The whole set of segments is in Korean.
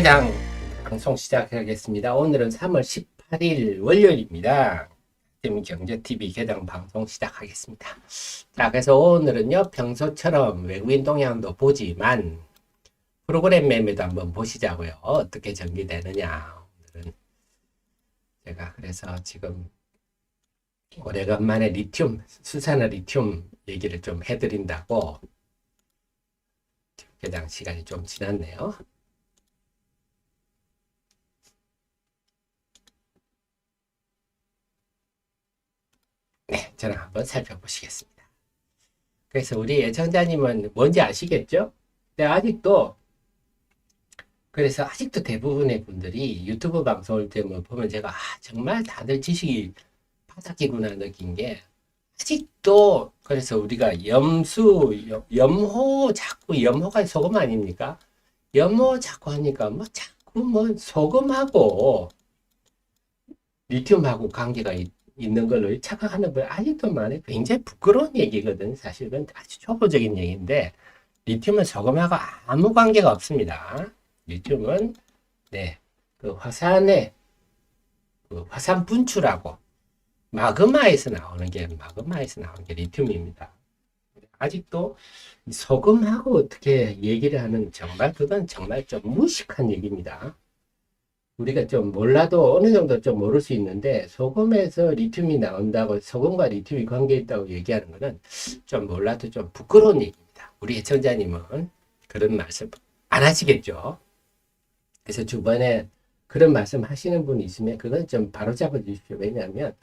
회장 방송 시작하겠습니다. 오늘은 3월 18일 월요일입니다. 경제TV 개장 방송 시작하겠습니다. 자, 그래서 오늘은요, 평소처럼 외국인 동향도 보지만 프로그램 매매도 한번 보시자고요. 어떻게 전개되느냐. 오늘은 제가 그래서 지금 오래간만에 리튬, 수산화 리튬 얘기를 좀 해드린다고 개장 시간이 좀 지났네요. 네, 저는 한번 살펴보시겠습니다. 그래서 우리 예청자님은 뭔지 아시겠죠? 근데 그래서 아직도 대부분의 분들이 유튜브 방송을 때문에 보면 제가 정말 다들 지식이 바닥이구나 느낀 게 아직도 그래서 우리가 염호 자꾸 염호가 소금 아닙니까? 염호 자꾸 하니까 자꾸 소금하고 리튬하고 관계가 있는 걸로 착각하는 분 아직도 많아요. 굉장히 부끄러운 얘기거든. 사실은 아주 초보적인 얘기인데 리튬은 소금하고 아무 관계가 없습니다. 리튬은 그 화산 분출하고 마그마에서 나오는 게 리튬입니다. 아직도 소금하고 어떻게 얘기를 하는 그건 정말 좀 무식한 얘기입니다. 우리가 좀 몰라도 어느 정도 좀 모를 수 있는데 소금에서 리튬이 나온다고 소금과 리튬이 관계 있다고 얘기하는 거는 좀 몰라도 좀 부끄러운 얘기입니다. 우리 애청자님은 그런 말씀 안 하시겠죠? 그래서 주변에 그런 말씀 하시는 분이 있으면 그건 좀 바로 잡아 주십시오. 왜냐하면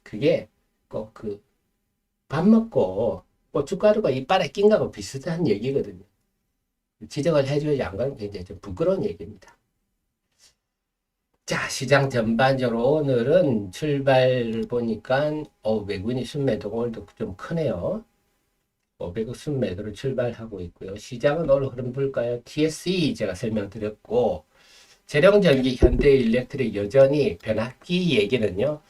그게 꼭 밥 먹고 고춧가루가 이빨에 낀 거하고 비슷한 얘기거든요. 지적을 해줘야지 안 가면 굉장히 좀 부끄러운 얘기입니다. 자, 시장 전반적으로 오늘은 출발 보니까 외국인이 순매도가 오늘도 좀 크네요. 500억 순매도로 출발하고 있고요. 시장은 오늘 흐름 볼까요? TSE 제가 설명드렸고 재룡전기, 현대일렉트릭 여전히 변압기 얘기는요.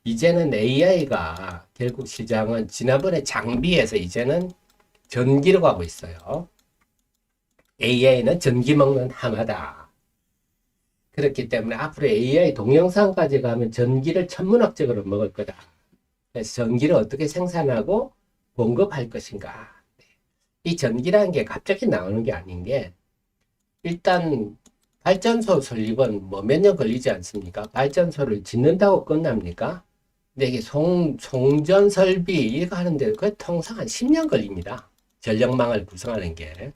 이제는 AI가 결국 시장은 지난번에 장비에서 이제는 전기로 가고 있어요. AI는 전기 먹는 하마다. 그렇기 때문에 앞으로 AI 동영상까지 가면 전기를 천문학적으로 먹을 거다. 그래서 전기를 어떻게 생산하고 공급할 것인가. 이 전기라는 게 갑자기 나오는 게 아닌 게 일단 발전소 설립은 몇 년 걸리지 않습니까? 발전소를 짓는다고 끝납니까? 근데 이게 송전 설비 이거 하는데 그 통상 한 10년 걸립니다. 전력망을 구성하는 게.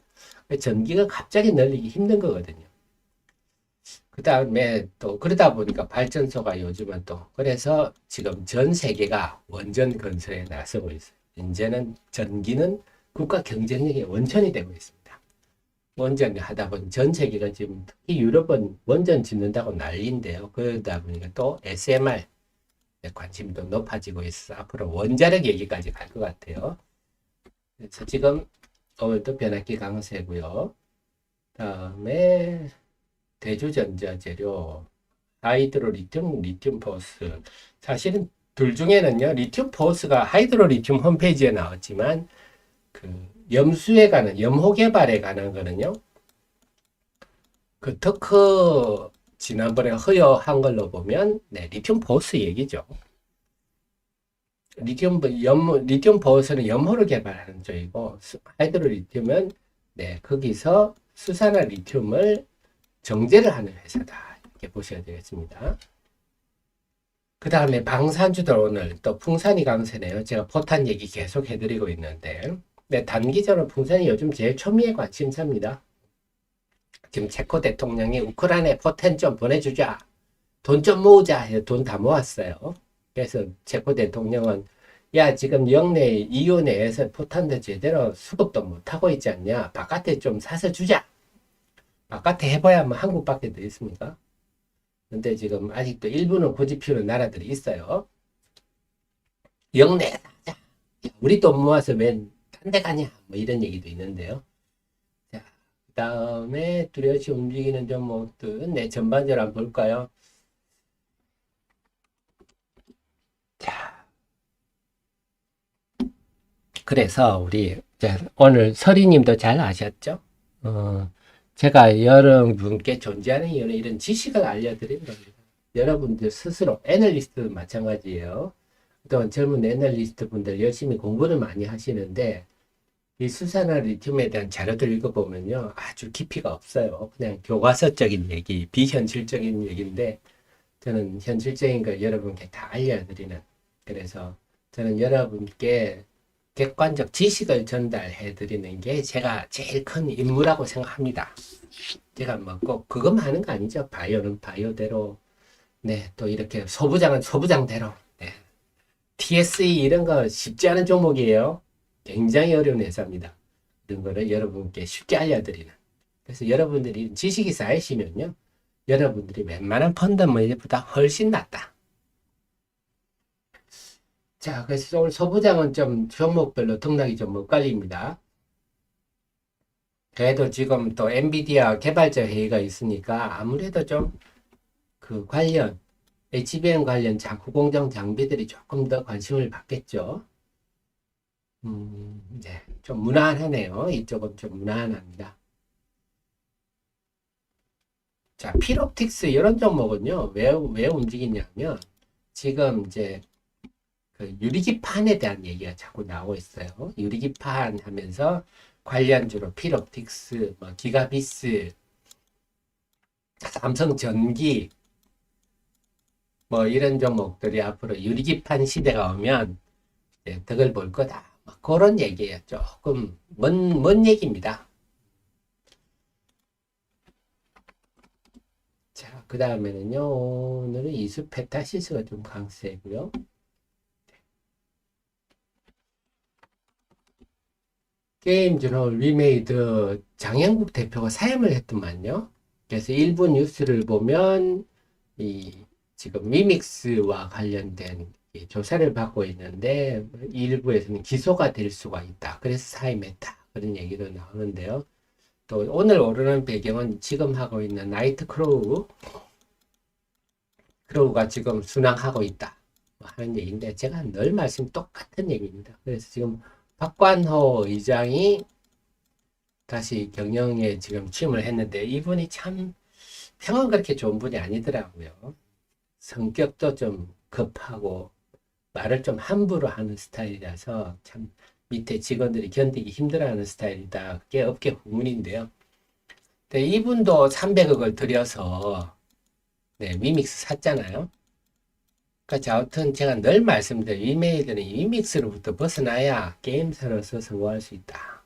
전기가 갑자기 늘리기 힘든 거거든요. 그 다음에 또 그러다 보니까 발전소가 요즘은 또 그래서 지금 전 세계가 원전 건설에 나서고 있어요. 이제는 전기는 국가 경쟁력의 원천이 되고 있습니다. 원전 하다 보니 전 세계가 지금 특히 유럽은 원전 짓는다고 난리인데요. 그러다 보니까 또 SMR 관심도 높아지고 있어. 앞으로 원자력 얘기까지 갈 것 같아요. 그래서 지금 오늘도 변압기 강세고요. 다음에 대주전자재료, 하이드로 리튬 포스. 사실은 둘 중에는요, 리튬 포스가 하이드로 리튬 홈페이지에 나왔지만, 염수에 관한, 염호 개발에 관한 거는요, 특허 지난번에 허여한 걸로 보면, 리튬 포스 얘기죠. 리튬 포스는 염호를 개발하는 쪽이고, 하이드로 리튬은, 거기서 수산화 리튬을 정제를 하는 회사다. 이렇게 보셔야 되겠습니다. 그 다음에 방산주들 오늘 또 풍산이 강세네요. 제가 포탄 얘기 계속 해드리고 있는데 단기적으로 풍산이 요즘 제일 초미의 관심사입니다. 지금 체코 대통령이 우크라이나에 포탄 좀 보내주자. 돈 좀 모으자 해서 돈 다 모았어요. 그래서 체코 대통령은 야 지금 영내 EU 내에서 포탄도 제대로 수급도 못하고 있지 않냐. 바깥에 좀 사서 주자. 바깥에 해봐야 한국밖에 더 있습니까? 근데 지금 아직도 일부는 고집 피우는 나라들이 있어요. 영내에 사자. 우리 돈 모아서 왜 딴 데 가냐. 이런 얘기도 있는데요. 자, 그 다음에 뚜렷이 움직이는 종목들. 전반적으로 한번 볼까요? 자, 그래서 우리 오늘 서리님도 잘 아셨죠? 제가 여러분께 존재하는 이유는 이런 지식을 알려드리는 겁니다. 여러분들 스스로, 애널리스트도 마찬가지예요. 그동안 젊은 애널리스트 분들 열심히 공부를 많이 하시는데, 이 수산화 리튬에 대한 자료들 읽어보면요, 아주 깊이가 없어요. 그냥 교과서적인 얘기, 비현실적인 얘기인데, 저는 현실적인 걸 여러분께 다 알려드리는, 그래서 저는 여러분께 객관적 지식을 전달해 드리는 게 제가 제일 큰 임무라고 생각합니다. 제가 뭐 꼭 그것만 하는 거 아니죠. 바이오는 바이오대로, 네, 또 이렇게 소부장은 소부장대로, 네. TSE 이런 거 쉽지 않은 종목이에요. 굉장히 어려운 회사입니다. 이런 거를 여러분께 쉽게 알려드리는. 그래서 여러분들이 지식이 쌓이시면요, 여러분들이 웬만한 펀더머니보다 훨씬 낫다. 자, 그래서 오늘 소부장은 좀 종목별로 등락이 좀 엇갈립니다. 그래도 지금 또 엔비디아 개발자 회의가 있으니까 아무래도 좀 그 관련, HBM 관련 구공정 장비들이 조금 더 관심을 받겠죠. 네, 좀 무난하네요. 이쪽은 좀 무난합니다. 자, 필옵틱스 이런 종목은요, 왜 움직이냐면, 지금 이제 그 유리기판에 대한 얘기가 자꾸 나오고 있어요. 유리기판 하면서 관련주로 필옵틱스, 뭐 기가비스, 삼성전기, 뭐 이런 종목들이 앞으로 유리기판 시대가 오면 덕을 볼 거다. 뭐 그런 얘기예요. 조금 먼 얘기입니다. 자, 그 다음에는요, 오늘은 이수페타시스가 좀 강세고요. 게임즈는 리메이드 장영국 대표가 사임을 했더만요. 그래서 일부 뉴스를 보면 이 지금 위믹스와 관련된 조사를 받고 있는데 일부에서는 기소가 될 수가 있다. 그래서 사임했다. 그런 얘기도 나오는데요. 또 오늘 오르는 배경은 지금 하고 있는 나이트 크로우가 지금 순항하고 있다. 뭐 하는 얘기인데 제가 늘 말씀 똑같은 얘기입니다. 그래서 지금 박관호 의장이 다시 경영에 지금 취임을 했는데 이분이 참 평은 그렇게 좋은 분이 아니더라고요. 성격도 좀 급하고 말을 좀 함부로 하는 스타일이라서 참 밑에 직원들이 견디기 힘들어하는 스타일이다. 그게 업계 후문인데요. 근데 이분도 300억을 들여서 네, 위믹스 샀잖아요. 그러니까 아무튼 제가 늘 말씀드린 위메이드는 위믹스로부터 벗어나야 게임사로서 성공할 수 있다.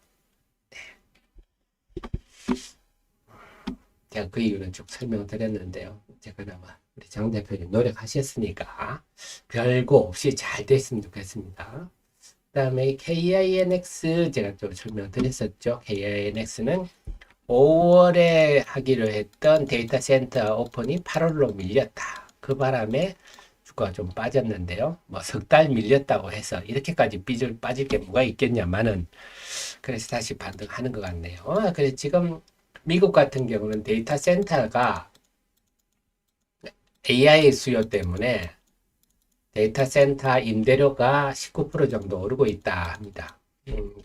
제가 그 이유는 쭉 설명드렸는데요. 제가 그나마 우리 장 대표님 노력하셨으니까 별거 없이 잘 됐으면 좋겠습니다. 그 다음에 KINX 제가 좀 설명드렸었죠. KINX는 5월에 하기로 했던 데이터 센터 오픈이 8월로 밀렸다. 그 바람에 주가가 좀 빠졌는데요. 뭐 석 달 밀렸다고 해서 이렇게까지 빠질 게 뭐가 있겠냐마는 그래서 다시 반등하는 것 같네요. 그래서 지금 미국 같은 경우는 데이터 센터가 AI 수요 때문에 데이터 센터 임대료가 19% 정도 오르고 있다 합니다.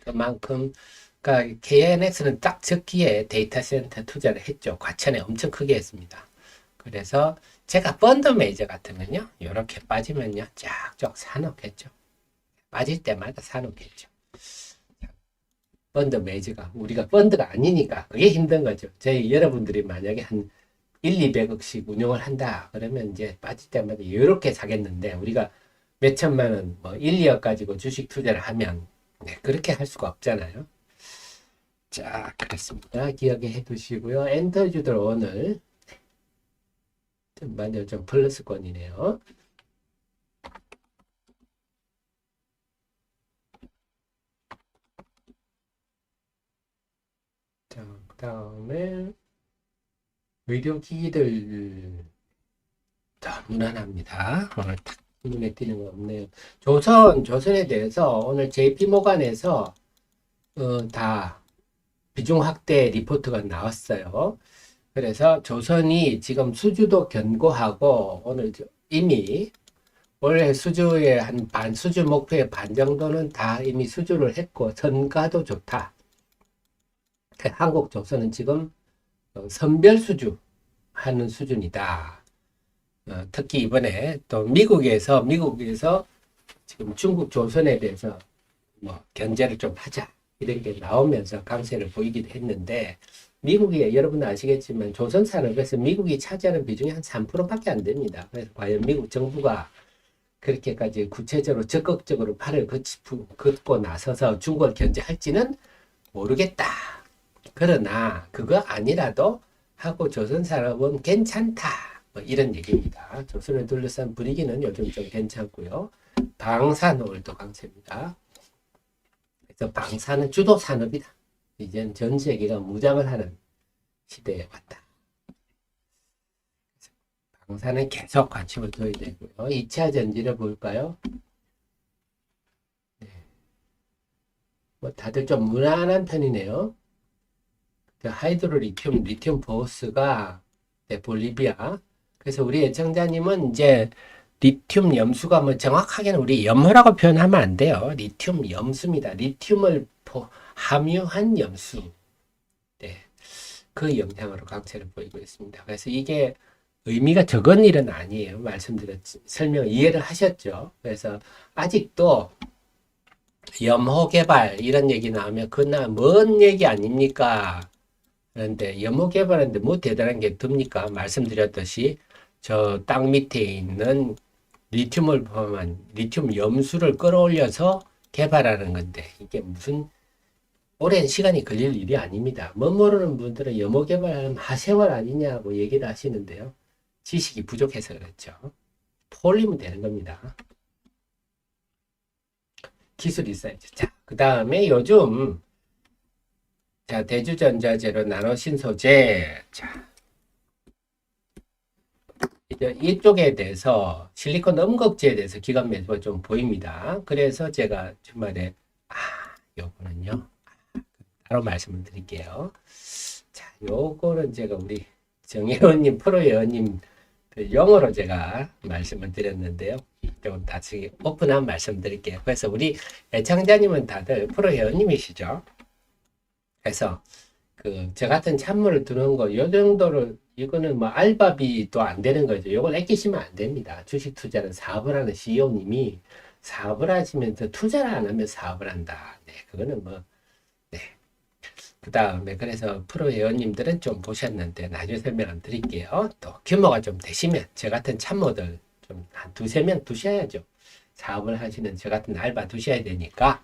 그만큼 그러니까 KNX는 딱 적기에 데이터 센터 투자를 했죠. 과천에 엄청 크게 했습니다. 그래서 제가 펀드 매니저 같으면요, 이렇게 빠지면요, 쫙쫙 사놓겠죠. 빠질 때마다 사놓겠죠. 펀드 매니저가 우리가 펀드가 아니니까 그게 힘든 거죠. 저희 여러분들이 만약에 한 1, 200억씩 운용을 한다 그러면 이제 빠질 때마다 이렇게 사겠는데 우리가 몇 천만 원, 뭐 1, 2억 가지고 주식 투자를 하면 네, 그렇게 할 수가 없잖아요. 자, 그렇습니다. 기억해 두시고요. 엔터주들 오늘 전반적으로 좀 플러스권이네요. 자, 그 다음에 의료기기들 자, 무난합니다. 오늘 딱 눈에 띄는 거 없네요. 조선에 대해서 오늘 JP모간에서 다 비중 확대 리포트가 나왔어요. 그래서 조선이 지금 수주도 견고하고 오늘 이미 올해 수주의 한 반, 수주 목표의 반 정도는 다 이미 수주를 했고 선가도 좋다. 한국조선은 지금 선별수주 하는 수준이다. 특히 이번에 또 미국에서 지금 중국 조선에 대해서 뭐 견제를 좀 하자 이런 게 나오면서 강세를 보이기도 했는데 미국이 여러분 아시겠지만 조선 산업에서 미국이 차지하는 비중이 한 3%밖에 안 됩니다. 그래서 과연 미국 정부가 그렇게까지 구체적으로 적극적으로 팔을 긋고 나서서 중국을 견제할지는 모르겠다. 그러나 그거 아니라도 하고 조선 산업은 괜찮다. 뭐 이런 얘기입니다. 조선을 둘러싼 분위기는 요즘 좀 괜찮고요. 방산오일도 강세입니다. 그래서 방산은 주도 산업이다. 이젠 전 세계가 무장을 하는 시대에 왔다. 방산은 계속 관심을 둬야 되고요. 2차 전지를 볼까요? 네. 뭐 다들 좀 무난한 편이네요. 하이드로 리튬 보스가 네, 볼리비아. 그래서 우리 애청자님은 이제 리튬 염수가 뭐 정확하게는 우리 염호라고 표현하면 안 돼요. 리튬 염수입니다. 리튬을 함유한 염수. 네. 그 영향으로 강세를 보이고 있습니다. 그래서 이게 의미가 적은 일은 아니에요. 설명 이해를 하셨죠? 그래서 아직도 염호 개발 이런 얘기 나오면 그나 먼 얘기 아닙니까? 그런데 염호 개발하는데 뭐 대단한 게 듭니까? 말씀드렸듯이 저 땅 밑에 있는 리튬을 포함한 리튬 염수를 끌어올려서 개발하는 건데 이게 무슨 오랜 시간이 걸릴 일이 아닙니다. 뭐 모르는 분들은 염호 개발하면 하세월 아니냐고 얘기를 하시는데요. 지식이 부족해서 그렇죠. 폴리면 되는 겁니다. 기술이 있어야죠. 자, 그 다음에 요즘 자, 대주전자재로 나노신소재. 자, 이제 이쪽에 대해서 실리콘 음극재에 대해서 기관 매수가 좀 보입니다. 그래서 제가 주말에 요거는요. 따로 말씀을 드릴게요. 자, 요거는 제가 우리 정혜원님, 프로회원님 영어로 제가 말씀을 드렸는데요. 좀 다시 오픈한 말씀 드릴게요. 그래서 우리 애청자님은 다들 프로회원님이시죠. 그래서 저 같은 찬물을 드는 거, 요 정도를, 이거는 뭐 알바비도 안 되는 거죠. 이걸 아끼시면 안 됩니다. 주식 투자는 사업을 하는 CEO님이 사업을 하시면서 투자를 안 하면 사업을 한다. 네, 그거는 뭐, 네. 그 다음에 그래서 프로 회원님들은 좀 보셨는데 나중에 설명을 드릴게요. 또 규모가 좀 되시면 저 같은 참모들 좀 한 두세 명 두셔야죠. 사업을 하시는 저 같은 알바 두셔야 되니까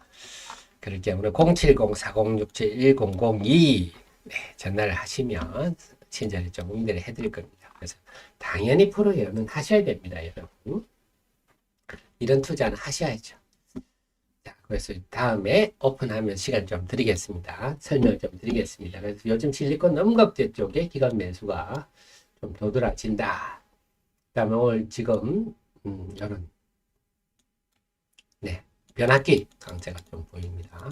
그렇게 오늘 070-4067-1002 네, 전화를 하시면 친절히 좀 응대를 해드릴 겁니다. 그래서 당연히 프로 회원은 하셔야 됩니다, 여러분. 이런 투자는 하셔야죠. 자, 그래서 다음에 오픈하면 시간 좀 드리겠습니다. 설명 좀 드리겠습니다. 그래서 요즘 실리콘 음극재 쪽에 기관 매수가 좀 도드라진다. 그 다음에 오늘 지금 이런 네, 변압기 강세가 좀 보입니다.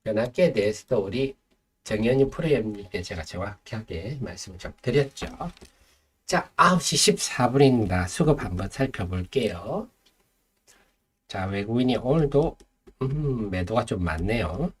변압기에 대해서도 우리 정현희 프로그램님께 제가 정확하게 말씀을 좀 드렸죠. 자, 9시 14분입니다. 수급 한번 살펴볼게요. 자, 외국인이 오늘도 매도가 좀 많네요.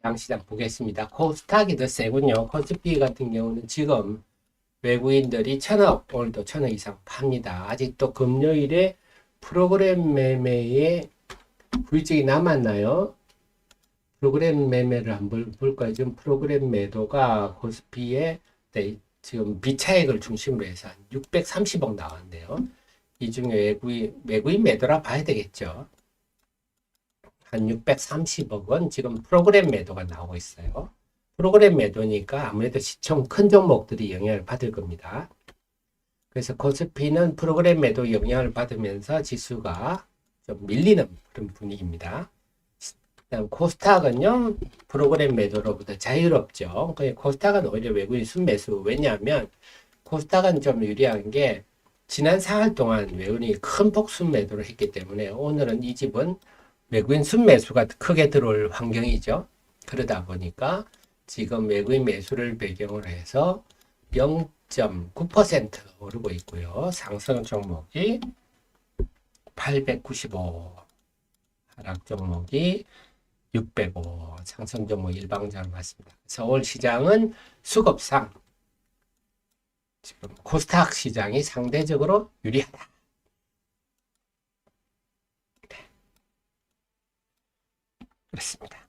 양시장 보겠습니다. 코스닥이 더 세군요. 코스피 같은 경우는 지금 외국인들이 1,000억, 오늘도 1,000억 이상 팝니다. 아직도 금요일에 프로그램 매매에 불증이 남았나요? 프로그램 매매를 한번 볼까요? 지금 프로그램 매도가 코스피에 네, 지금 비차익을 중심으로 해서 한 630억 나왔는데요. 이 중에 외국인 매도라 봐야 되겠죠. 한 630억 원 지금 프로그램 매도가 나오고 있어요. 프로그램 매도니까 아무래도 시총 큰 종목들이 영향을 받을 겁니다. 그래서 코스피는 프로그램 매도 영향을 받으면서 지수가 좀 밀리는 그런 분위기입니다. 그다음 코스닥은요, 프로그램 매도로부터 자유롭죠. 코스닥은 오히려 외국인 순매수. 왜냐하면 코스닥은 좀 유리한 게 지난 4일 동안 외국인이 큰 폭순 매도를 했기 때문에 오늘은 이 집은 외국인 순매수가 크게 들어올 환경이죠. 그러다 보니까 지금 외국인 매수를 배경으로 해서 0.9% 오르고 있고요. 상승 종목이 895, 하락 종목이 605, 상승 종목 일방적으로 맞습니다. 서울 시장은 수급상 지금 코스닥 시장이 상대적으로 유리하다. 네, 그렇습니다.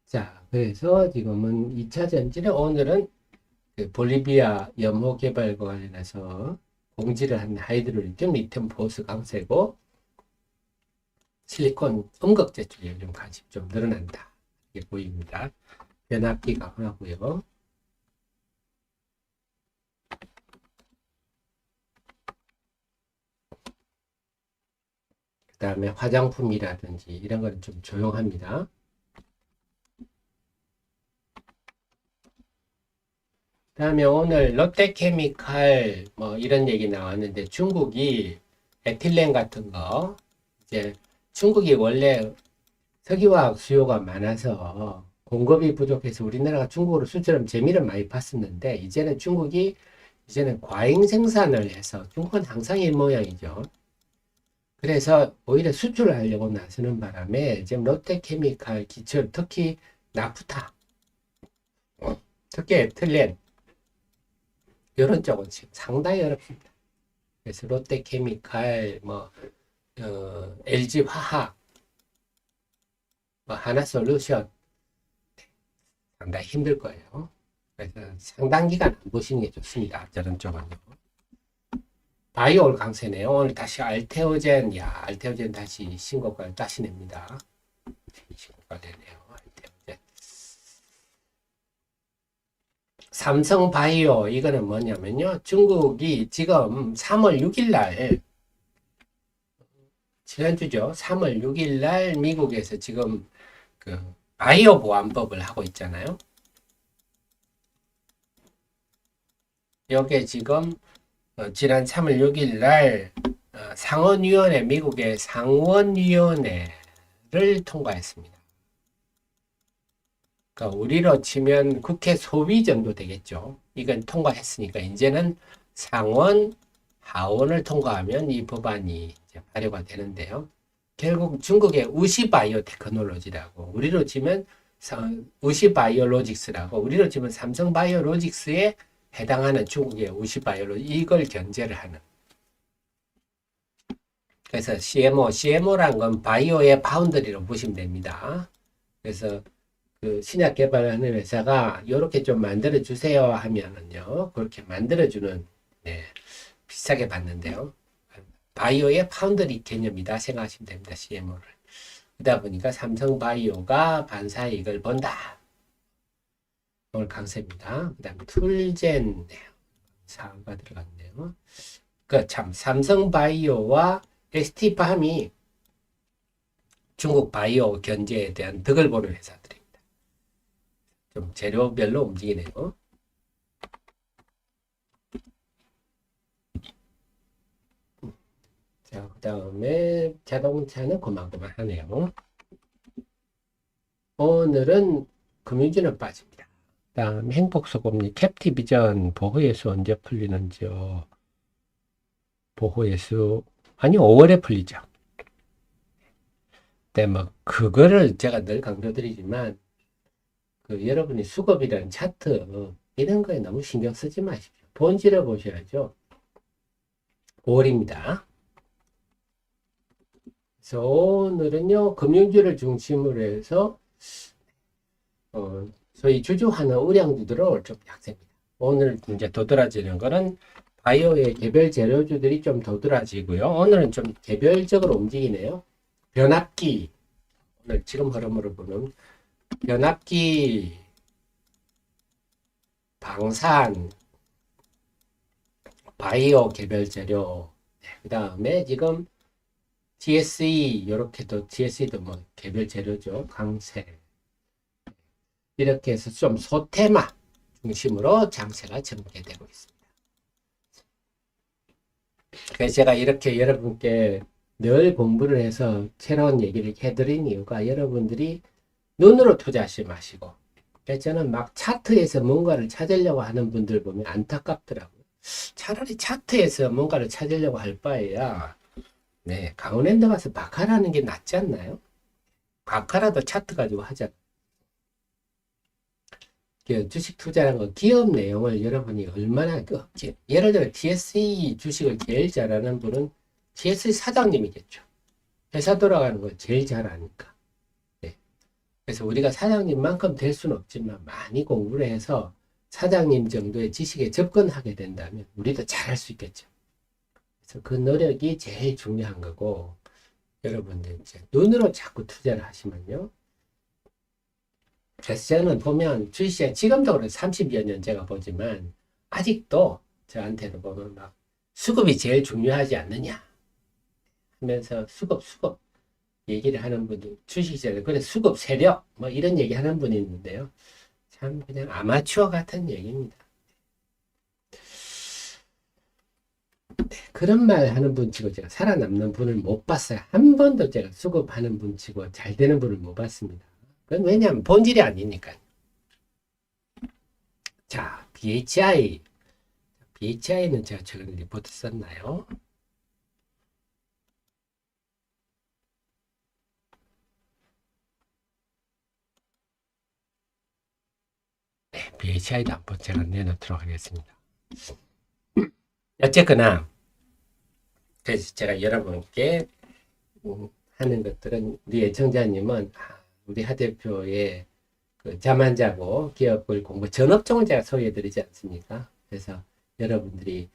자, 그래서 지금은 2차 전지는 오늘은 그 볼리비아 염호 개발과 관련해서 공지를 한 하이드로리튬, 리튬 보수 강세고 실리콘 음극 재질이 요즘 관심 좀 늘어난다. 이게 보입니다. 변압기 강하고요. 그 다음에 화장품이라든지 이런 거는 좀 조용합니다. 다음에 오늘 롯데케미칼 뭐 이런 얘기 나왔는데 중국이 에틸렌 같은 거 이제 중국이 원래 석유화학 수요가 많아서 공급이 부족해서 우리나라가 중국으로 수출하면 재미를 많이 봤었는데 이제는 중국이 과잉 생산을 해서 중국은 항상 이 모양이죠. 그래서 오히려 수출을 하려고 나서는 바람에 지금 롯데케미칼 기술 특히 나프타 특히 에틸렌 이런 쪽은 지금 상당히 어렵습니다. 그래서 롯데케미칼, LG화학, 하나솔루션 상당히 힘들 거예요. 그래서 상당 기간 안 보시는 게 좋습니다. 저런 쪽은요. 바이오올 강세네요. 오늘 다시 알테오젠, 알테오젠 다시 신고가를 다시 냅니다. 신고가 되네요. 알테오젠. 삼성바이오, 이거는 뭐냐면요. 중국이 지금 3월 6일 날, 지난주죠. 3월 6일 날 미국에서 지금 그 바이오 보안법을 하고 있잖아요. 여기에 지금 지난 3월 6일 날 상원위원회, 미국의 상원위원회를 통과했습니다. 그러니까 우리로 치면 국회 소위 정도 되겠죠. 이건 통과했으니까 이제는 상원, 하원을 통과하면 이 법안이 이제 발효가 되는데요. 결국 중국의 우시바이오 테크놀로지라고 우리로 치면 우시바이오로직스라고 우리로 치면 삼성바이오로직스에 해당하는 중국의 우시바이오로 이걸 견제를 하는. 그래서 CMO란 건 바이오의 파운드리로 보시면 됩니다. 그래서 그 신약 개발하는 회사가 이렇게 좀 만들어 주세요 하면은요 그렇게 만들어 주는 비싸게 받는데요. 바이오의 파운드리 개념이다 생각하시면 됩니다. CMO를. 그러다 보니까 삼성바이오가 반사이익을 본다. 오늘 강세입니다. 그 다음에 툴젠 사가 들어갔네요. 그 참 삼성바이오와 ST팜이 중국 바이오 견제에 대한 덕을 보는 회사들입니다. 좀 재료별로 움직이네요. 자, 그 다음에 자동차는 고만고만하네요. 오늘은 금융주는 빠집니다. 다음 행복소금리 캡티비전 보호예수 언제 풀리는지요? 보호예수 아니 5월에 풀리죠. 근데 뭐 그거를 제가 늘 강조드리지만 그 여러분이 수급이라는 차트 이런 거에 너무 신경 쓰지 마십시오. 본질을 보셔야죠. 5월입니다. 그래서 오늘은요 금융주를 중심으로 해서 소위 주주하는 우량주들은 좀 약세입니다. 오늘 이제 도드라지는 거는 바이오의 개별 재료주들이 좀 도드라지고요. 오늘은 좀 개별적으로 움직이네요. 변압기, 오늘 지금 흐름으로 보면 변압기, 방산, 바이오 개별 재료, 그 다음에 지금 GSE 이렇게도 GSE도 뭐 개별 재료죠. 강세 이렇게 해서 좀 소테마 중심으로 장세가 전개되고 있습니다. 그래서 제가 이렇게 여러분께 늘 공부를 해서 새로운 얘기를 해드린 이유가 여러분들이 눈으로 투자하지 마시고, 그래서 저는 막 차트에서 뭔가를 찾으려고 하는 분들 보면 안타깝더라고요. 차라리 차트에서 뭔가를 찾으려고 할 바에야 네, 강원랜드 가서 바카라는 게 낫지 않나요? 바카라도 차트 가지고 하자. 주식 투자라는 거 기업 내용을 여러분이 얼마나 예를 들어 TSE 주식을 제일 잘하는 분은 TSE 사장님이겠죠. 회사 돌아가는 걸 제일 잘 아니까. 네. 그래서 우리가 사장님만큼 될 수는 없지만 많이 공부를 해서 사장님 정도의 지식에 접근하게 된다면 우리도 잘할 수 있겠죠. 그래서 그 노력이 제일 중요한 거고, 여러분들 이제 눈으로 자꾸 투자를 하시면요. 그래서 저는 보면 주식시장 지금도 그래 30여 년 제가 보지만 아직도 저한테도 보면 막 수급이 제일 중요하지 않느냐 하면서 수급 얘기를 하는 분들, 주식시장에 그래 수급 세력 뭐 이런 얘기 하는 분이 있는데요. 참 그냥 아마추어 같은 얘기입니다. 네, 그런 말 하는 분 치고 제가 살아남는 분을 못 봤어요. 한 번도 제가 수급하는 분 치고 잘 되는 분을 못 봤습니다. 그건 왜냐하면 본질이 아니니까요. 자, BHI. BHI는 제가 최근에 리포트 썼나요? 네, BHI도 한번 제가 내놓도록 하겠습니다. 어쨌거나, 그래서 제가 여러분께 하는 것들은 우리 애청자님은 우리 하 대표의 그 잠 안 자고 기업을 공부 전업종을 제가 소개해드리지 않습니까? 그래서 여러분들이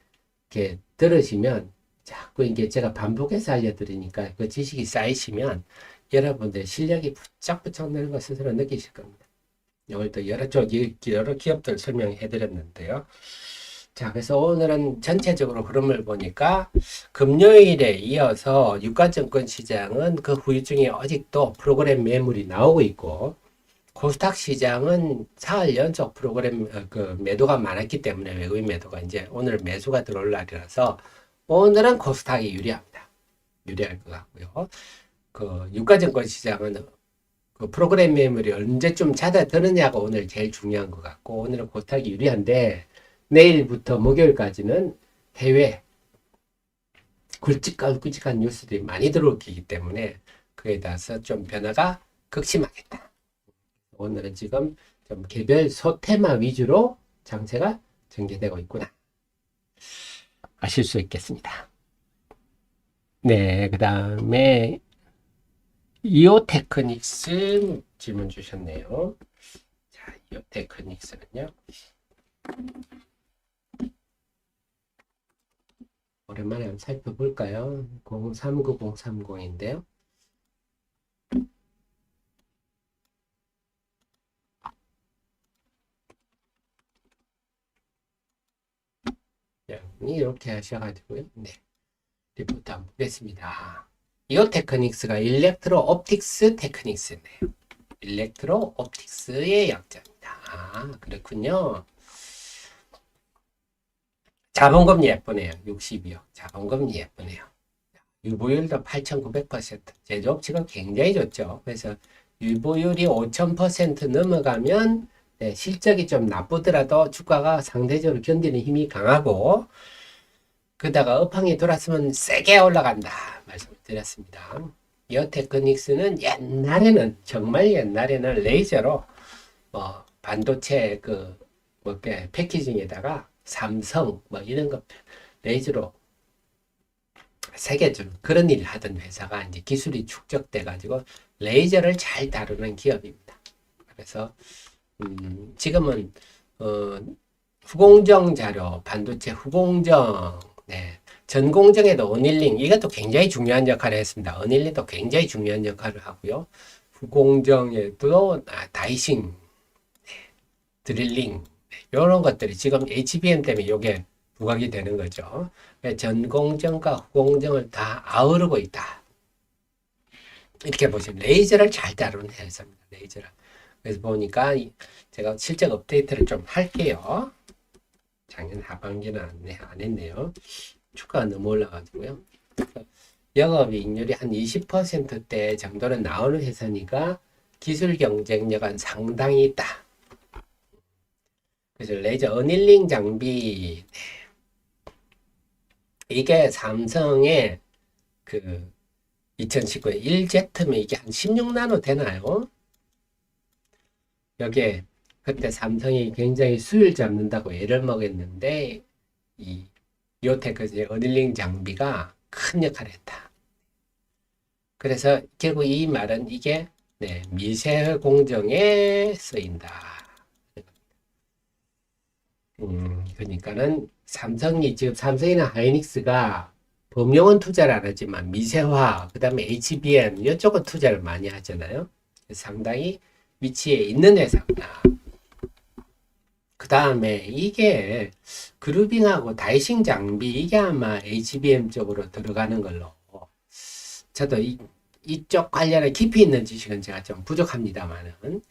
이렇게 들으시면 자꾸 이게 제가 반복해서 알려드리니까 그 지식이 쌓이시면 여러분들 실력이 부쩍부쩍 느는 걸 스스로 느끼실 겁니다. 오늘도 여러 기업들 설명해드렸는데요. 자, 그래서 오늘은 전체적으로 흐름을 보니까 금요일에 이어서 유가증권 시장은 그 후유증이 아직도 프로그램 매물이 나오고 있고, 코스닥 시장은 사흘 연속 프로그램 그 매도가 많았기 때문에 외국인 매도가 이제 오늘 매수가 들어올 날이라서 오늘은 코스닥이 유리합니다. 유리할 것 같고요. 그 유가증권 시장은 그 프로그램 매물이 언제쯤 잦아드느냐가 오늘 제일 중요한 것 같고, 오늘은 코스닥이 유리한데 내일부터 목요일까지는 해외 굵직한 뉴스들이 많이 들어오기 때문에 그에 따라서 좀 변화가 극심하겠다. 오늘은 지금 좀 개별 소테마 위주로 장세가 전개되고 있구나 아실 수 있겠습니다. 네, 그 다음에 이오테크닉스 질문 주셨네요. 자, 이오테크닉스는요. 오랜만에 한번 살펴볼까요? 039030인데요. 이렇게 하셔가지고요. 네. 리포트 한번 보겠습니다. 이오 테크닉스가 일렉트로 옵틱스 테크닉스네요. 일렉트로 옵틱스의 약자입니다. 아, 그렇군요. 자본금리 예쁘네요. 60이요. 자본금리 예쁘네요. 유보율도 8,900%. 제조업체가 굉장히 좋죠. 그래서 유보율이 5,000% 넘어가면 네, 실적이 좀 나쁘더라도 주가가 상대적으로 견디는 힘이 강하고, 그러다가 업황이 돌았으면 세게 올라간다 말씀을 드렸습니다. 이오테크닉스는 옛날에는 정말 옛날에는 레이저로 뭐 반도체 그 뭐 패키징에다가 삼성 뭐 이런 거 레이저로 세계적으로 그런 일을 하던 회사가 이제 기술이 축적돼 가지고 레이저를 잘 다루는 기업입니다. 그래서 지금은 후공정 자료, 반도체 후공정, 네, 전공정에도 어닐링, 이것도 굉장히 중요한 역할을 했습니다. 어닐링도 굉장히 중요한 역할을 하고요. 후공정에도 다이싱, 네, 드릴링, 네, 이런 것들이 지금 HBM 때문에 이게 부각이 되는 거죠. 전공정과 후공정을 다 아우르고 있다. 이렇게 보시면 레이저를 잘 다루는 회사입니다. 레이저를. 그래서 보니까 제가 실적 업데이트를 좀 할게요. 작년 하반기는 안 했네요. 주가가 너무 올라가지고요. 영업이익률이 한 20%대 정도는 나오는 회사니까 기술 경쟁력은 상당히 있다. 그래서 레이저 어닐링 장비, 이게 삼성의 그 2019에 1제트면 이게 한 16나노 되나요? 여기에 그때 삼성이 굉장히 수율 잡는다고 애를 먹였는데 이 요테크 어닐링 장비가 큰 역할을 했다. 그래서 결국 이 말은 이게 미세 공정에 쓰인다. 그러니까는 삼성이나 하이닉스가 범용은 투자를 안 하지만 미세화, 그 다음에 HBM 이쪽은 투자를 많이 하잖아요. 상당히 위치에 있는 회사구나. 그 다음에 이게 그루빙하고 다이싱 장비 이게 아마 HBM 쪽으로 들어가는 걸로 저도 이쪽 관련해 깊이 있는 지식은 제가 좀 부족합니다만은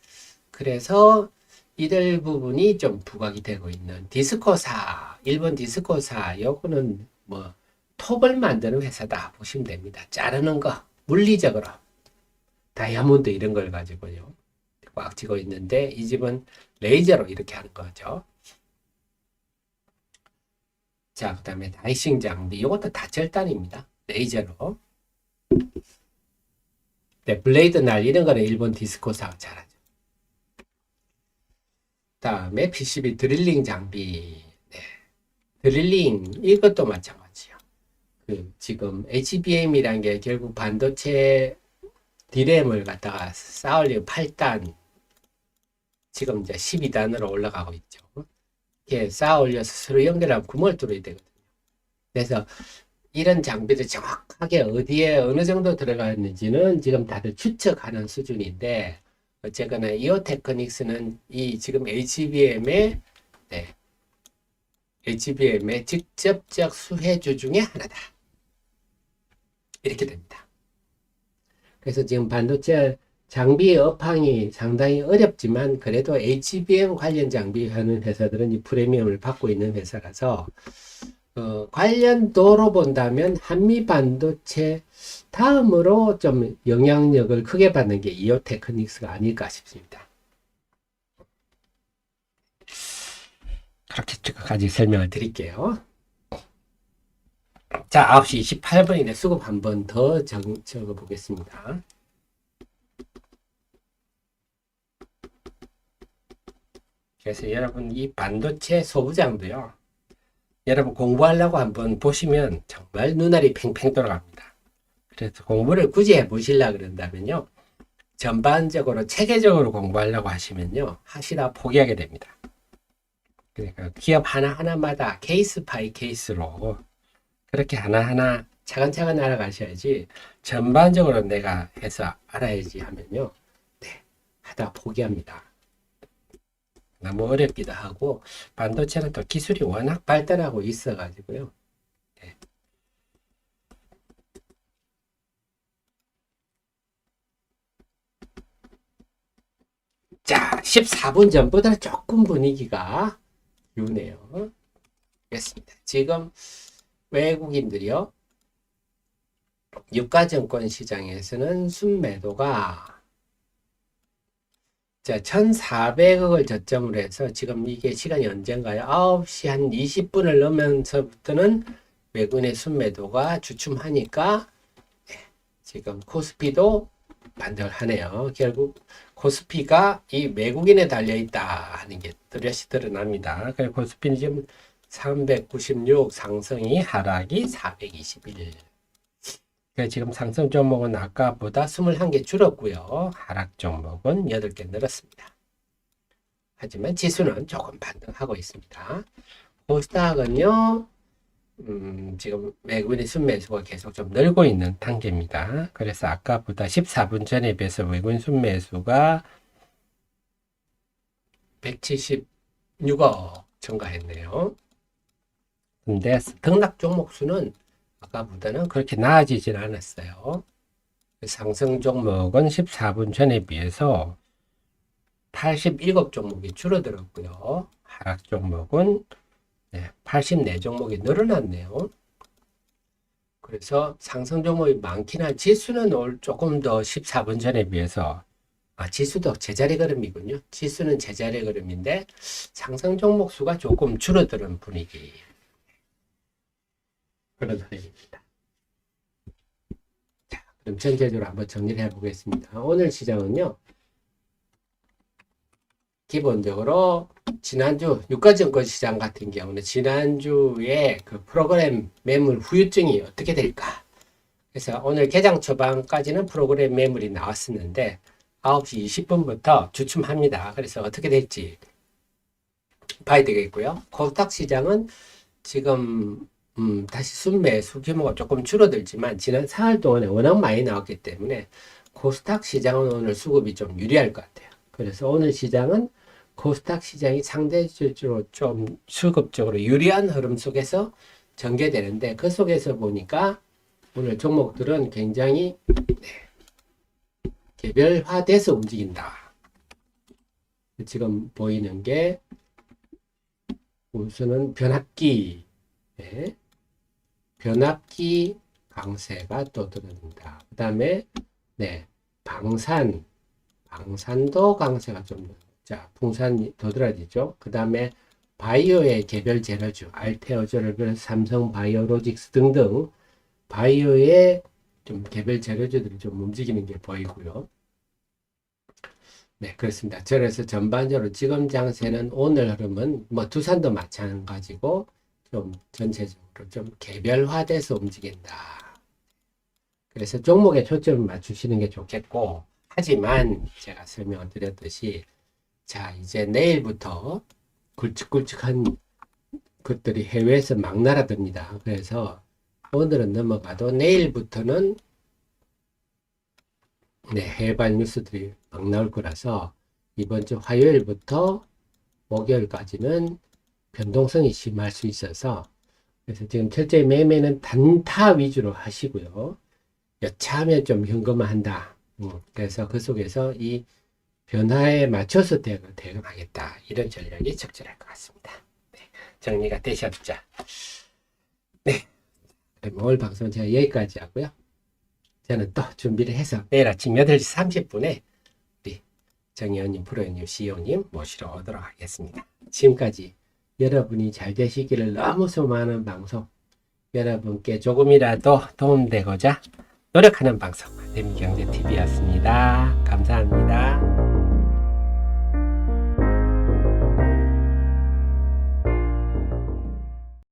그래서 이들 부분이 좀 부각이 되고 있는 디스코사, 일본 디스코사 요거는 뭐 톱을 만드는 회사다 보시면 됩니다. 자르는 거 물리적으로 다이아몬드 이런 걸 가지고요 꽉 쥐고 있는데 이 집은 레이저로 이렇게 하는 거죠. 자, 그 다음에 다이싱 장비 이것도 다 절단입니다. 레이저로. 네, 블레이드 날리는 거는 일본 디스코사가 잘하죠. 다음에 PCB 드릴링 장비. 네. 드릴링 이것도 마찬가지예요. 지금 HBM이란 게 결국 반도체 D램을 갖다가 쌓으려고 8단 지금 이제 12단으로 올라가고 있죠. 이렇게 쌓아 올려서 서로 연결하면 구멍을 뚫어야 되거든요. 그래서 이런 장비들 정확하게 어디에 어느 정도 들어가 있는지는 지금 다들 추측하는 수준인데 어쨌거나 이오테크닉스는 이 지금 HBM의 직접적 수혜주 중에 하나다. 이렇게 됩니다. 그래서 지금 반도체 장비 업황이 상당히 어렵지만 그래도 HBM 관련 장비 하는 회사들은 이 프리미엄을 받고 있는 회사라서 관련도로 본다면 한미 반도체 다음으로 좀 영향력을 크게 받는 게 이오테크닉스가 아닐까 싶습니다. 그렇게까지 설명을 드릴게요. 자, 9시 28분인데 수급 한 번 더 적어 보겠습니다. 그래서 여러분 이 반도체 소부장도요. 여러분 공부하려고 한번 보시면 정말 눈알이 팽팽 돌아갑니다. 그래서 공부를 굳이 해보시려고 그런다면요. 전반적으로 체계적으로 공부하려고 하시면요. 하시다 포기하게 됩니다. 그러니까 기업 하나하나마다 케이스 바이 케이스로 그렇게 하나하나 차근차근 알아가셔야지 전반적으로 내가 해서 알아야지 하면요. 하다 포기합니다. 너무 어렵기도 하고 반도체는 또 기술이 워낙 발달하고 있어 가지고요. 자, 14분 전보다 조금 분위기가 유네요. 그렇습니다. 지금 외국인들이요. 유가증권 시장에서는 순매도가 1,400억을 저점으로 해서 지금 이게 시간이 언젠가요? 9시 한 20분을 넘으면서부터는 외국인의 순매도가 주춤하니까 지금 코스피도 반등하네요. 결국 코스피가 이 외국인에 달려있다 하는 게 뚜렷이 드러납니다. 그래서 코스피는 지금 396 상승이 하락이 421. 지금 상승 종목은 아까보다 21개 줄었고요. 하락 종목은 8개 늘었습니다. 하지만 지수는 조금 반등하고 있습니다. 코스닥은요. 지금 외국인의 순매수가 계속 좀 늘고 있는 단계입니다. 그래서 아까보다 14분 전에 비해서 외국인 순매수가 176억 증가했네요. 근데 등락 종목 수는 아까보다는 그렇게 나아지진 않았어요. 상승 종목은 14분 전에 비해서 87종목이 줄어들었고요. 하락 종목은 84종목이 늘어났네요. 그래서 상승 종목이 많긴 한 지수는 오늘 조금 더 14분 전에 비해서 지수도 제자리 걸음이군요. 지수는 제자리 걸음인데 상승 종목 수가 조금 줄어드는 분위기. 그런 흐름입니다. 자, 그럼 전체적으로 한번 정리를 해보겠습니다. 오늘 시장은요. 기본적으로 지난주 유가증권 시장 같은 경우는 지난주에 그 프로그램 매물 후유증이 어떻게 될까? 그래서 오늘 개장 초반까지는 프로그램 매물이 나왔었는데 9시 20분부터 주춤합니다. 그래서 어떻게 될지 봐야 되겠고요. 코스닥 시장은 지금 다시 순매수 규모가 조금 줄어들지만 지난 4월 동안에 워낙 많이 나왔기 때문에 코스닥 시장은 오늘 수급이 좀 유리할 것 같아요. 그래서 오늘 시장은 코스닥 시장이 상대적으로 좀 수급적으로 유리한 흐름 속에서 전개되는데 그 속에서 보니까 오늘 종목들은 굉장히 개별화돼서 움직인다. 지금 보이는 게 우선은 변압기, 변압기 강세가 또 들어옵니다. 그 다음에 방산도 강세가 좀 풍산이 더 들어지죠. 그 다음에 바이오의 개별 재료주, 알테오저를 비롯해서 삼성 바이오로직스 등등 바이오의 좀 개별 재료주들이 좀 움직이는 게 보이고요. 네, 그렇습니다. 그래서 전반적으로 지금 장세는 오늘 흐름은 뭐 두산도 마찬가지고 좀 전체적으로 좀 개별화돼서 움직인다. 그래서 종목에 초점을 맞추시는 게 좋겠고, 하지만 제가 설명을 드렸듯이 자, 이제 내일부터 굵직굵직한 것들이 해외에서 막 날아듭니다. 그래서 오늘은 넘어가도 내일부터는 해외발 뉴스들이 막 나올 거라서 이번 주 화요일부터 목요일까지는 변동성이 심할 수 있어서 그래서 지금 철저히 매매는 단타 위주로 하시고요. 여차하면 좀 현금화한다. 그래서 그 속에서 이 변화에 맞춰서 대응하겠다. 이런 전략이 적절할 것 같습니다. 정리가 되셨죠? 네. 그럼 오늘 방송은 제가 여기까지 하고요. 저는 또 준비를 해서 내일 아침 8시 30분에 우리 정의원님, 프로님, CEO님 모시러 오도록 하겠습니다. 지금까지 여러분이 잘 되시기를 너무 소망하는 방송, 여러분께 조금이라도 도움되고자 노력하는 방송, 대미경제TV였습니다. 감사합니다.